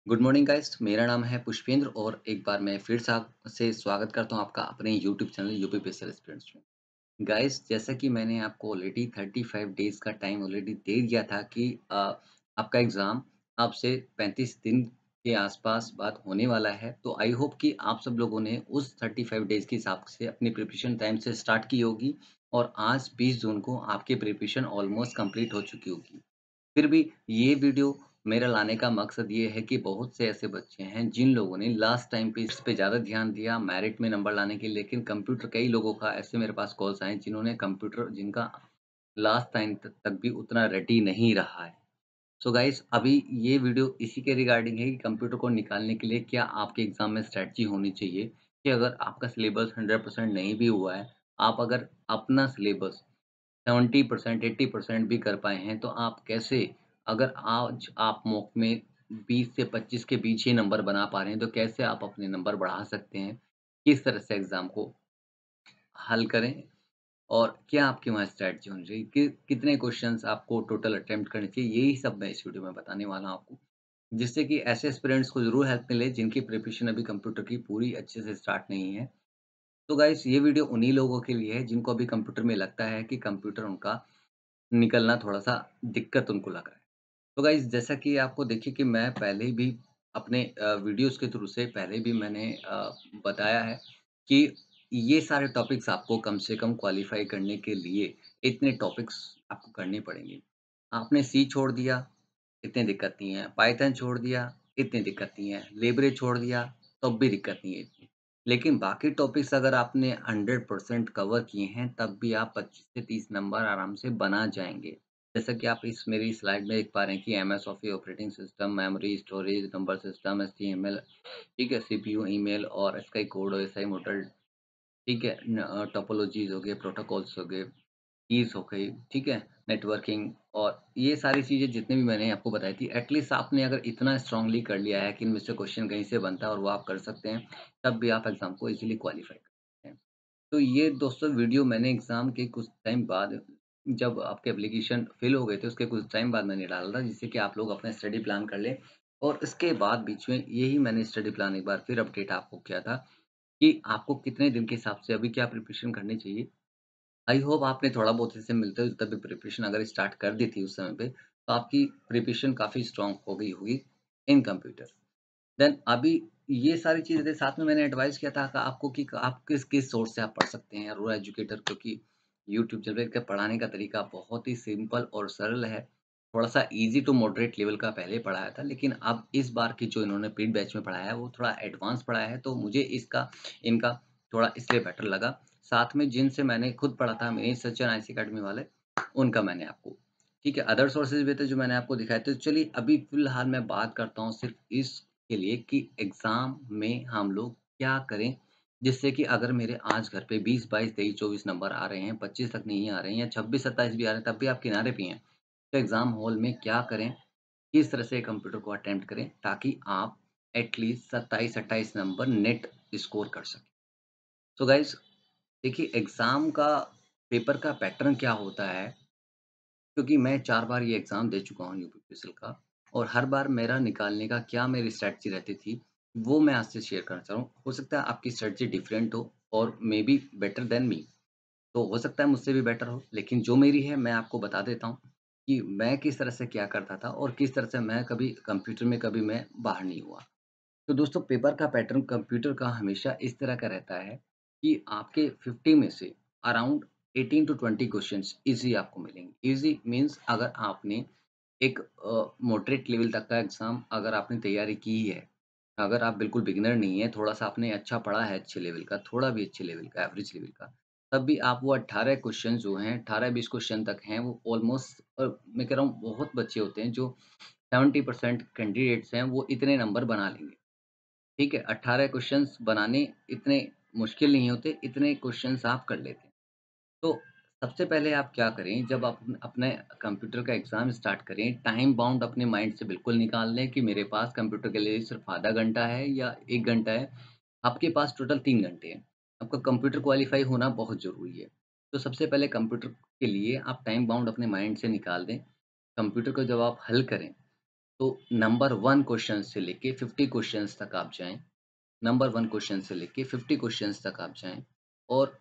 Good morning guys, मेरा नाम है पुष्पेंद्र और एक बार मैं फिर से स्वागत करता हूं आपका अपने YouTube channel UP special aspirants में। गाइस, जैसा कि मैंने आपको ऑलरेडी 35 डेज़ का टाइम ऑलरेडी दे दिया था कि आपका एग्ज़ाम अब से 35 दिन के आसपास बाद होने वाला है। तो आई होप कि आप सब लोगों ने उस 35 डेज़ के हिसाब से अपनी प्रिपरेशन टाइम से स्टार्ट की होगी और आज 20 जून को आपकी प्रिपरेशन ऑलमोस्ट कंप्लीट हो चुकी होगी। फिर भी ये वीडियो मेरा लाने का मकसद ये है कि बहुत से ऐसे बच्चे हैं जिन लोगों ने लास्ट टाइम पे इस पे ज़्यादा ध्यान दिया मेरिट में नंबर लाने के लिए, लेकिन कंप्यूटर कई लोगों का ऐसे मेरे पास कॉल्स आए जिन्होंने कंप्यूटर जिनका लास्ट टाइम तक भी उतना रेडी नहीं रहा है। सो गाइस, अभी ये वीडियो इसी के रिगार्डिंग है कि कंप्यूटर को निकालने के लिए क्या आपके एग्ज़ाम में स्ट्रैटेजी होनी चाहिए कि अगर आपका सिलेबस 100% नहीं भी हुआ है, आप अगर अपना सिलेबस 70% 80% भी कर पाए हैं, तो आप कैसे अगर आज आप मॉक में 20 से 25 के बीच ही नंबर बना पा रहे हैं, तो कैसे आप अपने नंबर बढ़ा सकते हैं? किस तरह से एग्ज़ाम को हल करें और क्या आपकी वहाँ स्ट्रैटेजी होनी चाहिए? कितने क्वेश्चन्स आपको टोटल अटेम्प्ट करने चाहिए? यही सब मैं इस वीडियो में बताने वाला हूँ आपको, जिससे कि ऐसे एस्पिरेंट्स को ज़रूर हेल्प मिले जिनकी प्रिपरेशन अभी कंप्यूटर की पूरी अच्छे से स्टार्ट नहीं है। तो गाइस, ये वीडियो उन्हीं लोगों के लिए है जिनको अभी कंप्यूटर में लगता है कि कंप्यूटर उनका निकलना थोड़ा-सा दिक्कत उनको लग रहा है। तो गाइज़, जैसा कि आपको देखिए कि मैं पहले भी अपने वीडियोज़ के थ्रू से पहले भी मैंने बताया है कि ये सारे टॉपिक्स आपको कम से कम क्वालीफ़ाई करने के लिए इतने टॉपिक्स आपको करने पड़ेंगे। आपने सी छोड़ दिया, इतनी दिक्कत नहीं है। पाइथन छोड़ दिया, इतनी दिक्कत नहीं है। लिब्रे छोड़ दिया, तब भी दिक्कत नहीं है इतनी। लेकिन बाकी टॉपिक्स अगर आपने 100% कवर किए हैं, तब भी आप 25 से 30 नंबर आराम से बना जाएँगे। जैसा कि आप इस मेरी स्लाइड में देख पा रहे हैं कि MS office operating system, memory, storage, number system, HTML, ठीक है, सीपीयू, ईमेल और एस्काई कोड, ओएसआई मॉडल, ठीक है, टोपोलॉजीज़ हो गए, प्रोटोकॉल्स हो गए, कीज़ हो गई, ठीक है, नेटवर्किंग और ये सारी चीज़ें जितनी भी मैंने आपको बताई थी, एटलीस्ट आपने अगर इतना स्ट्रांगली कर लिया है कि इनमें से क्वेश्चन कहीं से बनता है और वो आप कर सकते हैं, तब भी आप एग्ज़ाम को ईज़िली क्वालीफ़ाई कर सकते हैं। तो ये दोस्तों वीडियो मैंने एग्ज़ाम के कुछ टाइम बाद जब आपके एप्लीकेशन फ़ेल हो गए थे, उसके कुछ टाइम बाद मैंने डाला था, जिससे कि आप लोग अपना स्टडी प्लान कर लें और इसके बाद बीच में यही मैंने स्टडी प्लान एक बार फिर अपडेट आपको किया था कि आपको कितने दिन के हिसाब से अभी क्या प्रिपरेशन करनी चाहिए। आई होप आपने थोड़ा बहुत इससे मिलते-जुलता भी प्रिपरेशन अगर स्टार्ट कर दी थी उस समय पे, तो आपकी प्रिपरेशन काफ़ी स्ट्रॉन्ग हो गई होगी इन कंप्यूटर। देन अभी ये सारी चीज़ें थे, साथ में मैंने एडवाइस किया था आपको कि आप किस-किस सोर्स से आप पढ़ सकते हैं। रूरल एजुकेटर, क्योंकि यूट्यूब चैनल के पढ़ाने का तरीका बहुत ही सिंपल और सरल है। थोड़ा-सा ईज़ी टू मॉडरेट लेवल का पहले पढ़ाया था, लेकिन अब इस बार की जो इन्होंने प्रीड बैच में पढ़ाया है, वो थोड़ा एडवांस पढ़ाया है, तो मुझे इनका थोड़ा इसलिए बेटर लगा। साथ में जिनसे मैंने खुद पढ़ा था, मनीष सच्चर आईसी अकेडमी वाले, उनका मैंने आपको, ठीक है, अदर सोर्सेज़ भी थे जो मैंने आपको दिखाए थे। तो चलिए अभी फ़िलहाल मैं बात करता हूँ सिर्फ़ इसके लिए कि एग्ज़ाम में हम लोग क्या करें, जिससे कि अगर मेरे आज घर पे 20, 22, 23, 24 नंबर आ रहे हैं, 25 तक नहीं आ रहे हैं या 26, 27 भी आ रहे हैं, तब भी आप किनारे पे हैं। तो एग्ज़ाम हॉल में क्या करें, किस तरह से कंप्यूटर को अटेम्प्ट करें ताकि आप एटलीस्ट 27-28 नंबर नेट स्कोर कर सकें। सो गाइज़, देखिए एग्ज़ाम का पेपर का पैटर्न क्या होता है, क्योंकि मैं 4 बार ये एग्ज़ाम दे चुका हूँ यूपीपीएसएल का और हर बार मेरा निकालने का क्या मेरी स्ट्रैटेजी रहती थी, वो मैं आज से शेयर करना चाह रहा हूँ। हो सकता है आपकी स्ट्रैटेजी डिफरेंट हो और may be better than me, तो हो सकता है मुझसे भी बेटर हो, लेकिन जो मेरी है मैं आपको बता देता हूँ कि मैं किस तरह से क्या करता था और किस तरह से मैं कभी कंप्यूटर में कभी मैं बाहर नहीं हुआ। तो दोस्तों, पेपर का पैटर्न कंप्यूटर का हमेशा इस तरह का रहता है कि आपके 50 में से अराउंड 18 टू 20 क्वेश्चंस ईज़ी आपको मिलेंगे। ईज़ी मीन्स अगर आपने एक मॉडरेट लेवल तक का एग्ज़ाम अगर आपने तैयारी की है, अगर आप बिल्कुल बिगिनर नहीं हैं, थोड़ा-सा आपने अच्छा पढ़ा है अच्छे लेवल का, थोड़ा भी अच्छे लेवल का, एवरेज लेवल का, तब भी आप वो 18 क्वेश्चन जो हैं, 18-20 क्वेश्चन तक हैं, वो ऑलमोस्ट मैं कह रहा हूँ बहुत बच्चे होते हैं जो 70% कैंडिडेट्स हैं, वो इतने नंबर बना लेंगे। ठीक है, 18 क्वेश्चन्स बनाने इतने मुश्किल नहीं होते, इतने क्वेश्चन्स आप कर लेते हैं। तो सबसे पहले आप क्या करें, जब आप अपने कंप्यूटर का एग्ज़ाम स्टार्ट करें, टाइम बाउंड अपने माइंड से बिल्कुल निकाल लें कि मेरे पास कंप्यूटर के लिए सिर्फ़ आधा घंटा है या 1 घंटा है। आपके पास टोटल 3 घंटे हैं। आपका कंप्यूटर क्वालीफ़ाई होना बहुत ज़रूरी है। तो सबसे पहले कंप्यूटर के लिए आप टाइम बाउंड अपने माइंड से निकाल दें। कंप्यूटर को जब आप हल करें, तो नंबर 1 क्वेश्चन से लेके 50 क्वेश्चंस तक आप जाएँ। नंबर 1 क्वेश्चन से लेके 50 क्वेश्चंस तक आप जाएँ और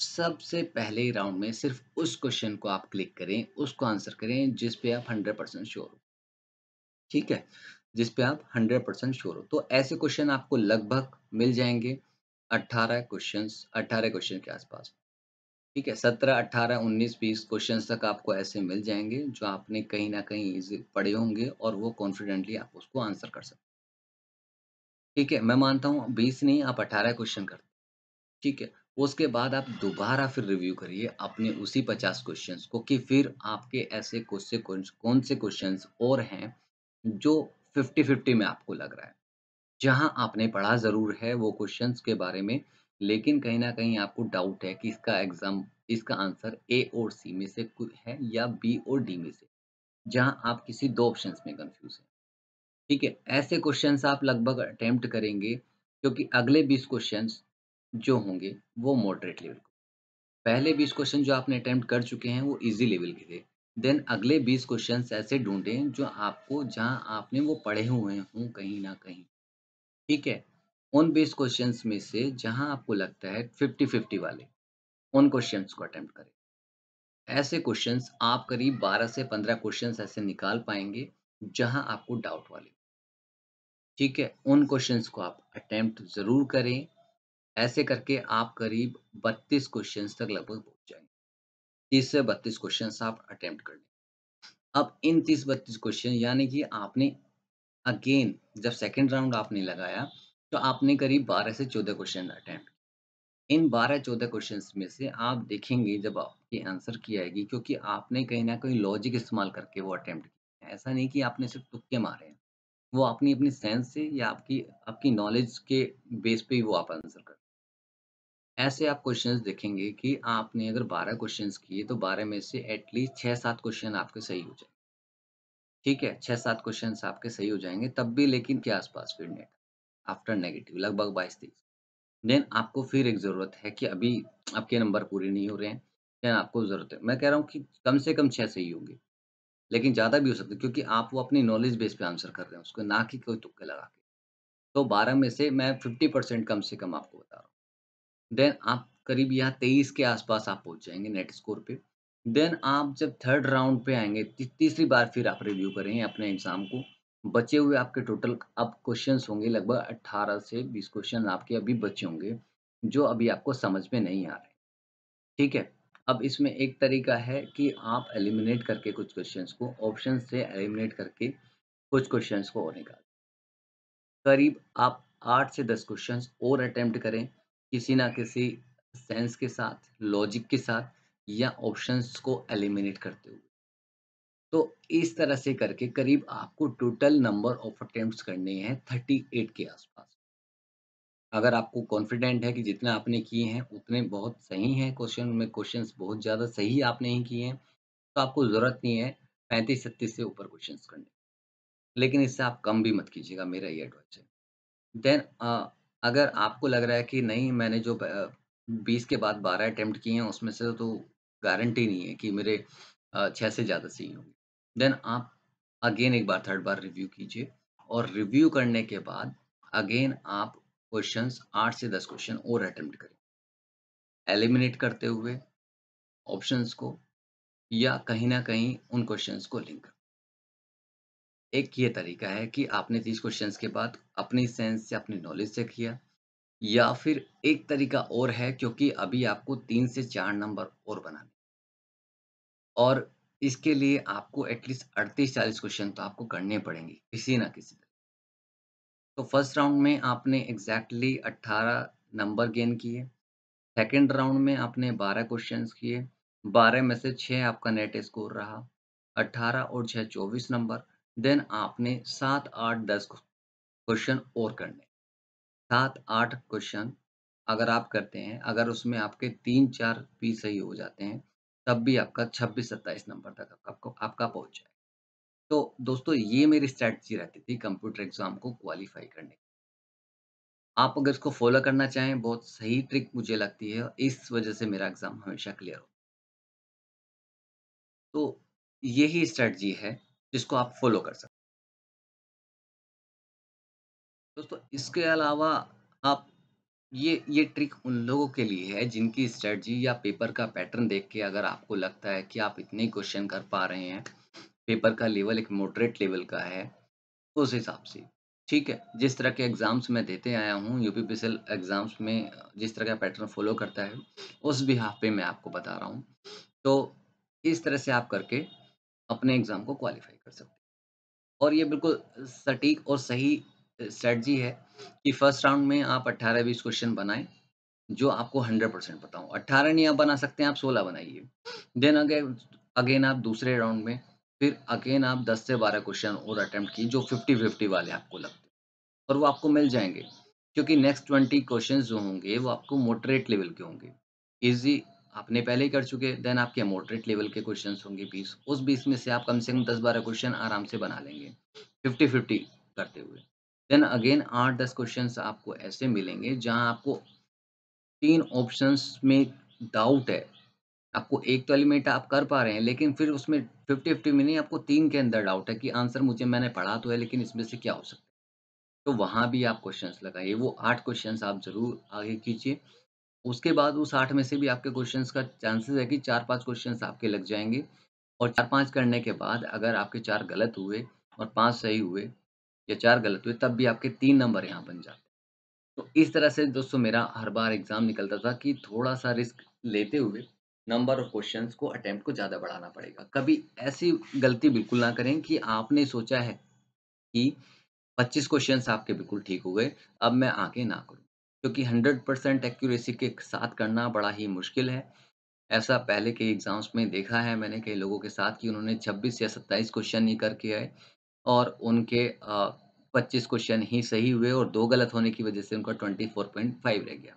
सबसे पहले राउंड में सिर्फ़ उस क्वेश्चन को आप क्लिक करें, उसको आंसर करें जिस पे आप 100% श्योर हो, ठीक है? जिस पे आप 100% श्योर हो। तो ऐसे क्वेश्चन आपको लगभग मिल जाएँगे 18 क्वेश्चन के आस-पास, ठीक है? 17, 18, 19, 20 क्वेश्चन्स तक आपको ऐसे मिल जाएँगे जो आपने कहीं न कहीं ईज़ी पढ़े होंगे और वो कॉन्फिडेंटली आप उसको आंसर कर सकते हैं, ठीक है? मैं मानता हूँ 20 नहीं आप 18 क्वेश्चन कर ठीक है। उसके बाद आप दोबारा फिर रिव्यू करिए अपने उसी 50 क्वेश्चंस को कि फिर आपके ऐसे कौन से क्वेश्चंस और हैं जो 50-50 में आपको लग रहा है। जहाँ आपने पढ़ा ज़रूर है वो क्वेश्चंस के बारे में, लेकिन कहीं न कहीं आपको डाउट है कि इसका आंसर ए और सी में से कोई है या बी और डी में से, जहाँ आप किसी 2 ऑप्शंस में कन्फ्यूज़ हैं। ठीक है? ऐसे क्वेश्चन्स आप लगभग अटेम्प्ट करेंगे क्योंकि अगले 20 क्वेश्चन्स जो होंगे वो मॉडरेट लेवल पहले 20 क्वेश्चन जो आपने अटेम्प्ट कर चुके हैं वो ईज़ी लेवल के थे। देन अगले 20 क्वेश्चन्स ऐसे ढूँढें जो आपको जहाँ आपने वो पढ़े हुए हों कहीं न कहीं, ठीक है? उन 20 क्वेश्चन्स में से जहाँ आपको लगता है 50-50 वाले, उन क्वेश्चन्स को अटेम्प्ट करें। ऐसे क्वेश्चन्स आप करीब 12 से 15 क्वेश्चन्स ऐसे निकाल पाएँगे, जहाँ आपको डाउट वाले, ठीक है? उन क्वेश्चन्स को आप अटेम्प्ट ज़रूर करें। ऐसे करके आप करीब 32 क्वेश्चन्स तक लगभग पहुँच जाएँगे। 30 से 32 क्वेश्चन्स आप अटेम्प्ट कर लें। अब इन 30-32 क्वेश्चन यानी कि आपने अगेन जब सेकंड राउंड आपने लगाया, तो आपने करीब 12 से 14 क्वेश्चन अटेम्प्ट इन 12-14 क्वेश्चन्स में से आप देखेंगे जब आपकी आंसर की आएगी क्योंकि आपने कहीं न कहीं लॉजिक इस्तेमाल करके वो अटेम्प्ट किया है। ऐसा नहीं कि आपने सिर्फ़ तुक्के मारे हैं। वो अपनी अपनी सेंस से या आपकी आपकी नॉलेज के बेस पे ही वो आप आंसर कर ऐसे आप क्वेश्चंस देखेंगे कि आपने अगर 12 क्वेश्चंस किए तो 12 में से एटलीस्ट 6-7 क्वेश्चन आपके सही हो जाएँ। ठीक है? 6-7 क्वेश्चन्स आपके सही हो जाएँगे तब भी लेकिन के आस-पास फिर नेट आफ्टर नेगेटिव लगभग 22-23 देन आपको फिर एक ज़रूरत है कि अभी आपके नंबर पूरे नहीं हो रहे हैं, देन आपको ज़रूरत है मैं कह रहा हूँ कि कम से कम 6 सही होंगे, लेकिन ज़्यादा भी हो सकते हैं क्योंकि आप वो अपनी नॉलेज बेस पे आंसर कर रहे हैं उसको ना कि कोई तुक्के लगा के। तो 12 में से मैं 50% कम से कम आपको बता रहा हूँ। देन आप करीब यहाँ 23 के आस-पास आप पहुँच जाएँगे नेट स्कोर पे। देन आप जब थर्ड राउंड पे आएँगे तीसरी बार फिर आप रिव्यू करेंगे अपने एग्ज़ाम को। बचे हुए आपके टोटल अब क्वेश्चन्स होंगे लगभग 18 से 20 क्वेश्चन आपके अभी बचे होंगे, जो अभी आपको समझ में नहीं आ रहे। ठीक है? अब इसमें एक तरीका है कि आप एलिमिनेट करके कुछ क्वेश्चन्स को ऑप्शन से एलिमिनेट करके कुछ क्वेश्चन्स को और निकालें। करीब आप 8 से 10 क्वेश्चंस और अटेम्प्ट करें, किसी ना किसी सेंस के साथ, लॉजिक के साथ या ऑप्शंस को एलिमिनेट करते हुए। तो इस तरह से करके करीब आपको टोटल नंबर ऑफ अटेम्प्ट्स करने हैं 38 के आसपास। अगर आपको कॉन्फिडेंट है कि जितना आपने किए हैं उतने बहुत सही हैं क्वेश्चंस बहुत ज़्यादा सही आपने ही किए हैं, तो आपको ज़रूरत नहीं है 35-36 से ऊपर क्वेश्चंस करने। लेकिन इससे आप कम भी मत कीजिएगा, मेरा ये एडवाइस है। देन अगर आपको लग रहा है कि नहीं मैंने जो 20 के बाद 12 अटेम्प्ट किए हैं उसमें से तो गारंटी नहीं है कि मेरे 6 से ज़्यादा सही होंगे। देन आप अगेन एक बार थर्ड बार रिव्यू कीजिए और रिव्यू करने के बाद अगेन आप क्वेश्चंस 8 से 10 क्वेश्चन और अटेम्प्ट करें। एलिमिनेट करते हुए ऑप्शंस को या कहीं न कहीं उन क्वेश्चंस को लिंक एक ये तरीका है कि आपने 30 क्वेश्चंस के बाद अपनी सेंस से, अपनी नॉलेज से किया या फिर एक तरीका और है क्योंकि अभी आपको 3 से 4 नंबर और बनाने और इसके लिए आपको एटलीस्ट 38-40 क्वेश्चन तो आपको करने पड़ेंगे, किसी ना किसी तरह। तो फर्स्ट राउंड में आपने एग्ज़ैक्टली 18 नंबर गेन किए, सेकंड राउंड में आपने 12 क्वेश्चंस किए, 12 में से 6 आपका नेट स्कोर रहा, 18 और 6 24 नंबर, देन आपने 7, 8, 10 क्वेश्चन और करने। 7-8 क्वेश्चन अगर आप करते हैं, अगर उसमें आपके 3-4 भी सही हो जाते हैं, तब भी आपका 26-27 नंबर तक आपका पहुँच जाएगा। तो दोस्तों ये मेरी स्ट्रैटेजी रहती थी कंप्यूटर एग्ज़ाम को क्वालीफ़ाई करने की। आप अगर इसको फ़ॉलो करना चाहें, बहुत सही ट्रिक मुझे लगती है, इस वज़ह से मेरा एग्ज़ाम हमेशा क्लियर हो। तो यही स्ट्रैटेजी है, जिसको आप फ़ॉलो कर सकते हैं। दोस्तों इसके अलावा आप ये ट्रिक उन लोगों के लिए है जिनकी स्ट्रैटेजी या पेपर का पैटर्न देख के अगर आपको लगता है कि आप इतने क्वेश्चन कर पा रहे हैं, पेपर का लेवल एक मॉडरेट लेवल का है, उस हिसाब से, ठीक है? जिस तरह के एग्ज़ाम्स मैं देते आया हूँ, यूपीपीएसएल एग्ज़ाम्स में जिस तरह का पैटर्न फ़ॉलो करता है, उस बिहाफ़ पे मैं आपको बता रहा हूँ। तो इस तरह से आप करके अपने एग्ज़ाम को क्वालीफ़ाई कर सकते हैं। और ये बिल्कुल सटीक और सही स्ट्रैटेजी है कि फर्स्ट राउंड में आप 18-20 क्वेश्चन बनाएँ, जो आपको 100% पता हो। 18 नहीं आप बना सकते हैं, आप 16 बनाइए। देन अगेन अगेन आप दूसरे राउंड में फिर अगेन आप 10 से 12 क्वेश्चन और अटेम्प्ट कीजिए जो 50-50 वाले आपको लगते हैं और वो आपको मिल जाएँगे। क्योंकि नेक्स्ट 20 क्वेश्चन्स जो होंगे वो आपको मॉडरेट लेवल के होंगे। ईज़ी आपने पहले ही कर चुके, देन आपके मॉडरेट लेवल के क्वेश्चन्स होंगे 20, उस 20 में से आप कम से कम 10-12 क्वेश्चन आराम से बना लेंगे, 50-50 करते हुए। देन अगेन 8-10 क्वेश्चन्स आपको ऐसे मिलेंगे जहाँ आपको 3 ऑप्शंस में डाउट है। आपको एक तो एलिमेंट आप कर पा रहे हैं, लेकिन फिर उसमें 50-50 में नहीं, आपको 3 के अंदर डाउट है कि आंसर मुझे मैंने पढ़ा तो है, लेकिन इसमें से क्या हो सकता है? तो वहाँ भी आप क्वेश्चन्स लगाइए। वो 8 क्वेश्चन्स आप ज़रूर आगे कीजिए। उसके बाद उस 8 में से भी आपके क्वेश्चन्स का चांसेस है कि 4-5 क्वेश्चन्स आपके लग जाएँगे और 4-5 करने के बाद अगर आपके 4 गलत हुए और 5 सही हुए या 4 गलत हुए, तब भी आपके 3 नंबर यहाँ बन जाते हैं। तो इस तरह से दोस्तों मेरा हर बार एग्ज़ाम निकलता था कि थोड़ा-सा रिस्क लेते हुए नंबर ऑफ क्वेश्चन्स को अटेम्प्ट को ज़्यादा बढ़ाना पड़ेगा। कभी ऐसी गलती बिल्कुल ना करें कि आपने सोचा है कि 25 क्वेश्चन्स आपके बिल्कुल ठीक हो गए, अब मैं आगे ना करूँ। क्योंकि 100% एक्यूरेसी के साथ करना बड़ा ही मुश्किल है। ऐसा पहले के एग्ज़ाम्स में देखा है मैंने कई लोगों के साथ कि उन्होंने 26 या 27 क्वेश्चन ही करके आए और उनके 25 क्वेश्चन ही सही हुए और 2 गलत होने की वज़ह से उनका 24.5 रह गया।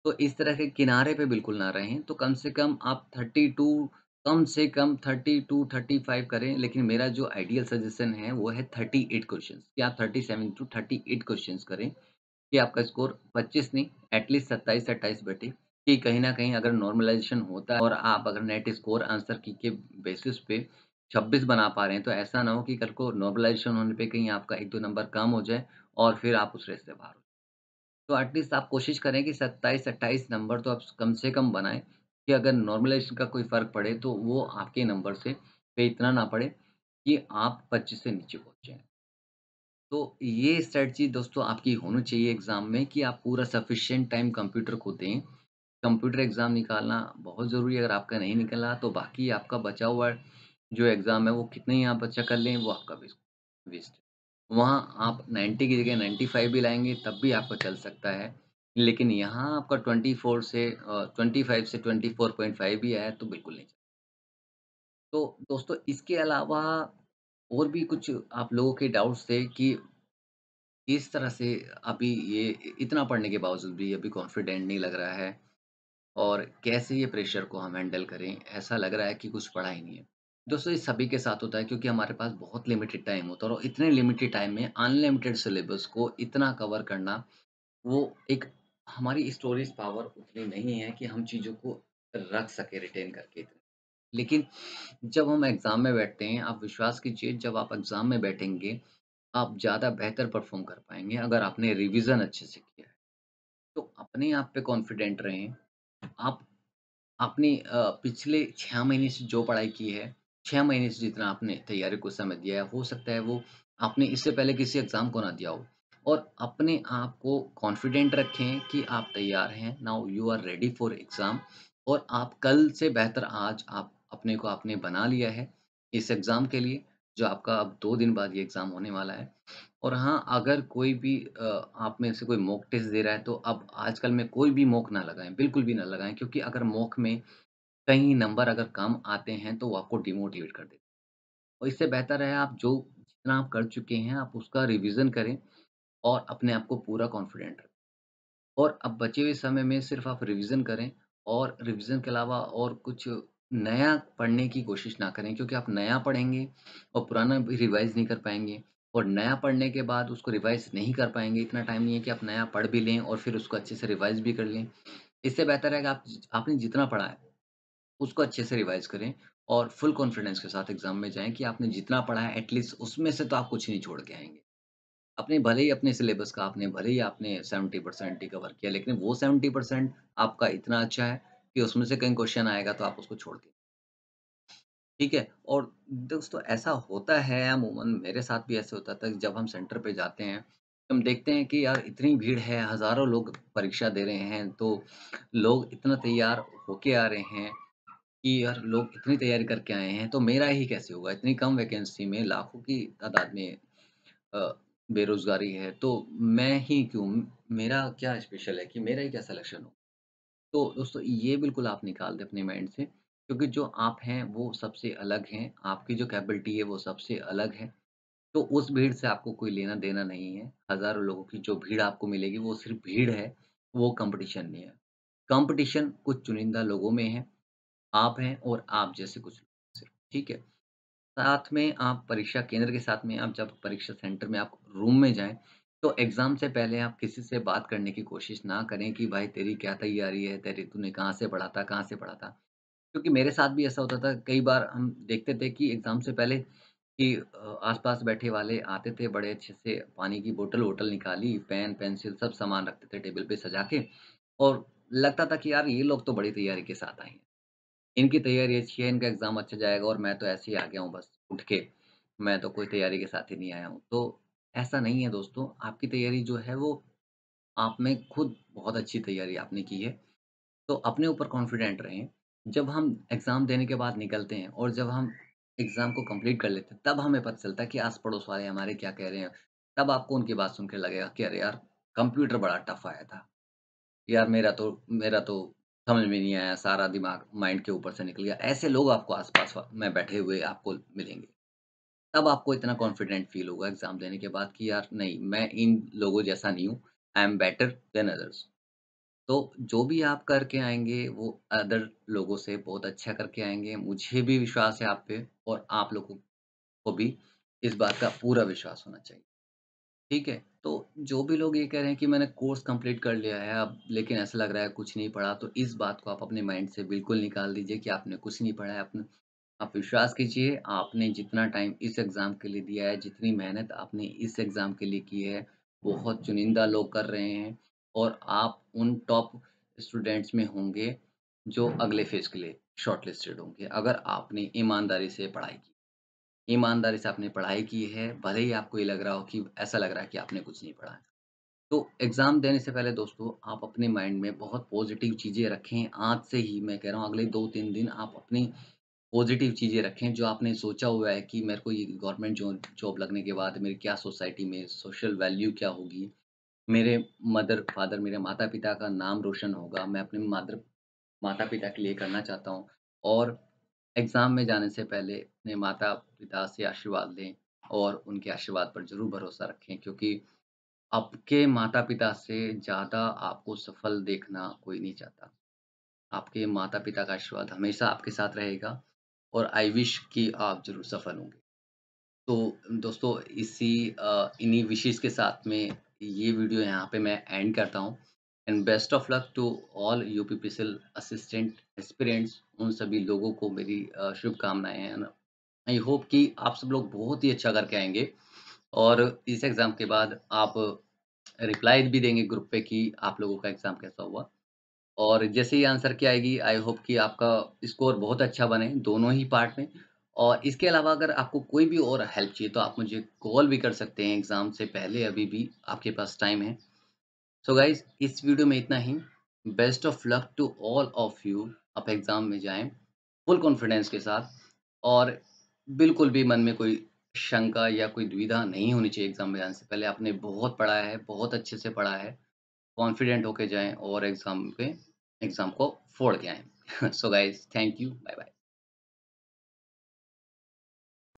तो इस तरह के किनारे पे बिल्कुल ना रहें, तो कम से कम आप 32 कम से कम 32-35 करें, लेकिन मेरा जो आइडियल सजेशन है वो है 38 क्वेश्चन्स कि आप 37 टू 38 क्वेश्चन्स करें, कि आपका स्कोर 25 नहीं एटलीस्ट 27-28 बैठे, कि कहीं न कहीं अगर नॉर्मलाइज़ेशन होता है और आप अगर नेट स्कोर आंसर की के बेसिस पे 26 बना पा रहे हैं, तो ऐसा ना हो कि कल को नॉर्मलाइज़ेशन होने पे कहीं आपका 1-2 नंबर कम हो जाए और फिर आप उस रेस से बाहर हो। तो एटलीस्ट आप कोशिश करें कि 27-28 नंबर तो आप कम से कम बनाएँ, कि अगर नॉर्मलाइज़ेशन का कोई फ़र्क पड़े, तो वो आपके नंबर से पे इतना ना पड़े कि आप 25 से नीचे पहुँच जाएँ। तो ये स्ट्रैटेजी दोस्तों आपकी होनी चाहिए एग्ज़ाम में कि आप पूरा सफिशिएंट टाइम कंप्यूटर को दें। कंप्यूटर एग्ज़ाम निकालना बहुत ज़रूरी है, अगर आपका नहीं निकला तो बाकी आपका बचा हुआ जो एग्ज़ाम है वो कितने ही आप अच्छा कर लें वो आपका वेस्ट है। वहाँ आप 90 की जगह 95 भी लाएँगे तब भी आपका चल सकता है। लेकिन यहाँ आपका 24 से 25 से 24.5 भी आया तो बिल्कुल नहीं। तो दोस्तों इसके अलावा और भी कुछ आप लोगों के डाउट्स थे कि इस तरह से अभी ये इतना पढ़ने के बावजूद भी अभी कॉन्फिडेंट नहीं लग रहा है और कैसे ये प्रेशर को हम हैंडल करें, ऐसा लग रहा है कि कुछ पढ़ा ही नहीं है। दोस्तों ये सभी के साथ होता है क्योंकि हमारे पास बहुत लिमिटेड टाइम होता है और इतने लिमिटेड टाइम में अनलिमिटेड सिलेबस को इतना कवर करना, वो एक हमारी स्टोरेज पावर उतनी नहीं है कि हम चीज़ों को रख सकें रिटेन करके। लेकिन जब हम एग्ज़ाम में बैठते हैं, आप विश्वास कीजिए जब आप एग्ज़ाम में बैठेंगे, आप ज़्यादा बेहतर परफ़ॉर्म कर पाएँगे अगर आपने रिविज़न अच्छे से किया है। तो अपने आप पे कॉन्फिडेंट रहें। आप आपने पिछले 6 महीने से जो पढ़ाई की है, 6 महीने से जितना आपने तैयारी को समय दिया है, हो सकता है वो आपने इससे पहले किसी एग्ज़ाम को ना दिया हो। और अपने आप को कॉन्फिडेंट रखें कि आप तैयार हैं, now you are ready for exam और आप कल से बेहतर आज आप अपने को आपने बना लिया है, इस एग्ज़ाम के लिए, जो आपका अब 2 दिन बाद ये एग्ज़ाम होने वाला है। और हाँ, अगर कोई भी आप में से कोई मॉक टेस्ट दे रहा है, तो अब आजकल में कोई भी मॉक ना लगाएँ, बिल्कुल भी ना लगाएँ क्योंकि अगर मॉक में कहीं नंबर अगर कम आते हैं, तो वो आपको डिमोटिवेट कर देते हैं। और इससे बेहतर है आप जो जितना आप कर चुके हैं, आप उसका रिवीज़न करें और अपने आप को पूरा कॉन्फिडेंट रखें। और अब बचे हुए समय में सिर्फ़ आप रिवीज़न करें और रिवीज़न के अलावा और कुछ नया पढ़ने की कोशिश ना करें क्योंकि आप नया पढ़ेंगे और पुराना भी रिवाइज़ नहीं कर पाएँगे और नया पढ़ने के बाद उसको रिवाइज़ नहीं कर पाएँगे, इतना टाइम नहीं है कि आप नया पढ़ भी लें और फिर उसको अच्छे से रिवाइज़ भी कर लें। इससे बेहतर है कि आपने जितना पढ़ा है, उसको अच्छे से रिवाइज़ करें और फुल कॉन्फिडेंस के साथ एग्ज़ाम में जाएँ कि आपने जितना पढ़ा है एट लीस्ट उसमें से तो आप कुछ नहीं छोड़ के आएँगे। अपने भले ही अपने सिलेबस का आपने भले ही आपने 70% ही कवर किया, लेकिन वो 70% आपका इतना अच्छा है कि उसमें से कहीं क्वेश्चन आएगा तो आप उसको छोड़ के ठीक है? और दोस्तों ऐसा होता है अमूमन मेरे साथ भी ऐसे होता था कि जब हम सेंटर पे जाते हैं, हम देखते हैं कि यार इतनी भीड़ है, हज़ारों लोग परीक्षा दे रहे हैं, तो लोग इतना तैयार होके आ रहे हैं कि यार लोग इतनी तैयारी करके आए हैं, तो मेरा ही कैसे होगा? इतनी कम वैकेंसी में लाखों की तादाद में अ, बेरोज़गारी है, तो मैं ही क्यों? मेरा क्या स्पेशल है कि मेरा ही क्या सिलेक्शन हो? तो दोस्तों ये बिल्कुल आप निकाल दें अपने माइंड से क्योंकि जो आप हैं वो सबसे अलग हैं, आपकी जो कैपेबिलिटी है वो सबसे अलग है। तो उस भीड़ से आपको कोई लेना-देना नहीं है। हज़ारों लोगों की जो भीड़ आपको मिलेगी वो सिर्फ़ भीड़ है, वो कॉम्पिटिशन नहीं है। कॉम्पिटिशन कुछ चुनिंदा लोगों में है, आप हैं और आप जैसे कुछ लोग सिर्फ़, ठीक है? साथ में आप परीक्षा केंद्र के साथ में आप जब परीक्षा सेंटर में आप रूम में जाएँ, तो एग्ज़ाम से पहले आप किसी से बात करने की कोशिश ना करें कि भाई तेरी क्या तैयारी है? तेरी तूने कहाँ से पढ़ा था, कहाँ से पढ़ा था? क्योंकि मेरे साथ भी ऐसा होता था, कई बार हम देखते थे कि एग्ज़ाम से पहले कि आस-पास बैठे वाले आते थे, बड़े अच्छे से पानी की बोतल-वोतल निकाली, पेन, पेंसिल सब सामान रखते थे टेबल पे सजा के और लगता था कि यार ये लोग तो बड़ी तैयारी के साथ आए हैं। इनकी तैयारी अच्छी है, इनका एग्ज़ाम अच्छा जाएगा और मैं तो ऐसे ही आ गया हूँ बस उठ के, मैं तो कोई तैयारी के साथ ही नहीं आया हूँ। तो ऐसा नहीं है दोस्तों, आपकी तैयारी जो है वो आप में खुद बहुत अच्छी तैयारी आपने की है, तो अपने ऊपर कॉन्फिडेंट रहें। जब हम एग्ज़ाम देने के बाद निकलते हैं और जब हम एग्ज़ाम को कंप्लीट कर लेते हैं, तब हमें पता चलता है कि आस-पड़ोस वाले हमारे क्या कह रहे हैं। तब आपको उनकी बात सुन के लगेगा कि अरे यार! कंप्यूटर बड़ा टफ़ आया था। यार मेरा तो समझ में नहीं आया, सारा दिमाग माइंड के ऊपर से निकल गया। ऐसे लोग आपको आस-पास में बैठे हुए आपको मिलेंगे। तब आपको इतना कॉन्फिडेंट फ़ील होगा एग्ज़ाम देने के बाद कि यार नहीं, मैं इन लोगों जैसा नहीं हूँ, I am better than others. तो जो भी आप करके आएँगे वो अदर लोगों से बहुत अच्छा करके आएँगे। मुझे भी विश्वास है आप पे और आप लोगों को भी इस बात का पूरा विश्वास होना चाहिए। ठीक है? तो जो भी लोग ये कह रहे हैं कि मैंने कोर्स कंप्लीट कर लिया है अब लेकिन ऐसा लग रहा है कुछ नहीं पढ़ा, तो इस बात को आप अपने माइंड से बिल्कुल निकाल दीजिए कि आपने कुछ नहीं पढ़ा है। आप विश्वास कीजिए, आपने जितना टाइम इस एग्ज़ाम के लिए दिया है, जितनी मेहनत आपने इस एग्ज़ाम के लिए की है, बहुत चुनिंदा लोग कर रहे हैं और आप उन टॉप स्टूडेंट्स में होंगे, जो अगले फ़ेज़ के लिए शॉर्टलिस्टेड होंगे, अगर आपने ईमानदारी से पढ़ाई की। ईमानदारी से आपने पढ़ाई की है, भले ही आपको ये लग रहा हो कि ऐसा लग रहा है कि आपने कुछ नहीं पढ़ा है। तो एग्ज़ाम देने से पहले दोस्तों आप अपने माइंड में बहुत पॉज़िटिव चीज़ें रखें, आज से ही मैं कह रहा हूँ अगले 2-3 दिन आप अपनी पॉज़िटिव चीज़ें रखें, जो आपने सोचा हुआ है कि मेरे को ये गवर्नमेंट जॉब लगने के बाद मेरी क्या सोसाइटी में सोशल वैल्यू क्या होगी? मेरे मदर-फ़ादर मेरे माता-पिता का नाम रोशन होगा, मैं अपने माता-पिता के लिए करना चाहता हूँ और एग्ज़ाम में जाने से पहले अपने माता-पिता से आशीर्वाद लें और उनके आशीर्वाद पर ज़रूर भरोसा रखें क्योंकि आपके माता-पिता से ज़्यादा आपको सफल देखना कोई नहीं चाहता। आपके माता-पिता का आशीर्वाद हमेशा आपके साथ रहेगा और आई विश कि आप ज़रूर सफल होंगे। तो दोस्तों इन्हीं विशेज़ के साथ में ये वीडियो यहाँ पे मैं एंड करता हूँ and best of luck to all UPPCL assistant aspirants उन सभी लोगों को मेरी शुभकामनाएँ हैं ना। आई होप कि आप सब लोग बहुत ही अच्छा करके आएँगे और इस एग्ज़ाम के बाद आप रिप्लाई भी देंगे ग्रुप पे कि आप लोगों का एग्ज़ाम कैसा हुआ। और जैसे ही आंसर की आएगी आई होप कि आपका स्कोर बहुत अच्छा बने दोनों ही पार्ट में। और इसके अलावा अगर आपको कोई भी और हेल्प चाहिए तो आप मुझे कॉल भी कर सकते हैं एग्ज़ाम से पहले अभी भी आपके पास टाइम है। सो गाइज़ इस वीडियो में इतना ही। Best of luck to all of you. आप एग्ज़ाम में जाएँ फुल कॉन्फिडेंस के साथ और बिल्कुल भी मन में कोई शंका या कोई दुविधा नहीं होनी चाहिए एग्ज़ाम में जाने से पहले। आपने बहुत पढ़ा है, बहुत अच्छे से पढ़ा है। कॉन्फिडेंट होके जाएँ और एग्ज़ाम को फोड़ के आएँ। So guys thank you, bye bye.